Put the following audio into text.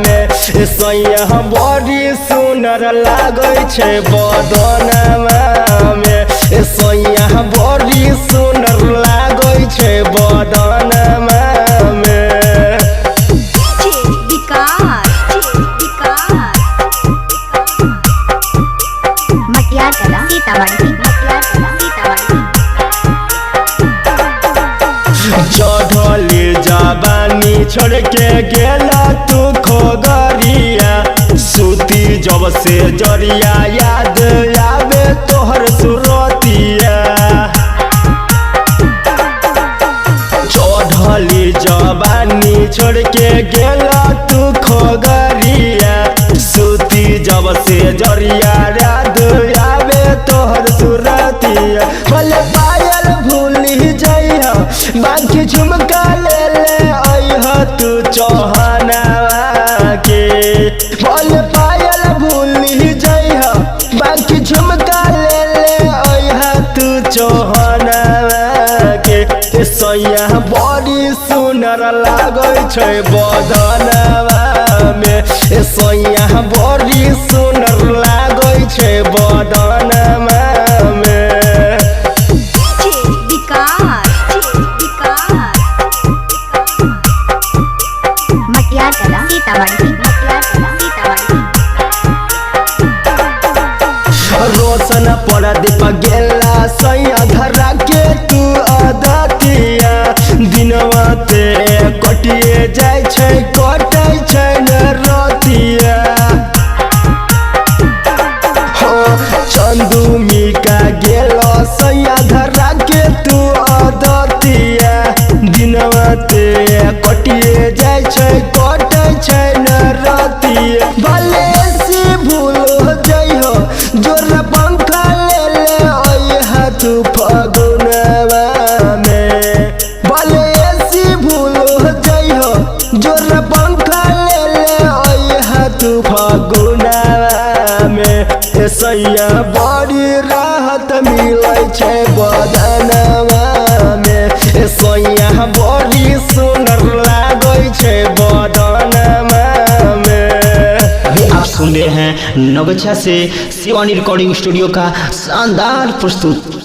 में सैया बड़ी सुनर लागै छै बदनमा में सैया बड़ी सुनर लागै छै बदनमा में चढ़ली जवानी छोड़ के गेला तू खोगरिया सूती जब से जरिया याद आवे तोहर सुरतिया चढ़ली जवानी छोड़ के गेला तू खोगरिया सूती जब से जरिया याद आवे तोहर सुरतिया भले पायल भूली जइहा बाकी झुमका ले ले आइहा तू चौहानवा के भले पायल भूली जइहा बाकी झुमका ले ले आइहा तू चौहानवा के सैया बड़ी सुनर लागै छै बदनवा में सैया बड़ी सुनर लागै छै बदनमा में रोशन परदीप गेला सैया धरा के तू अदतिया दिनवा ते कटिए जाय छै कटै छै न रतिया हो चंदू मिका गेला सैया धरा के तू अदतिया दिनवा ते कटिए जाय छै कटै छै न रतिया भले से भूल जइहो जोर पंखा ले ले आइहा तू फगुनवा में भले से भूल जइहो जोर पंखा ले ले आइहा तू फगुनवा में सैया बड़ी राहत मिलै छै बदनवा में सैया बड़ी सुनर लागै छै बदनमा में। आप सुन रहे हैं नगछा से शिवानी रिकॉर्डिंग स्टूडियो का शानदार प्रस्तुत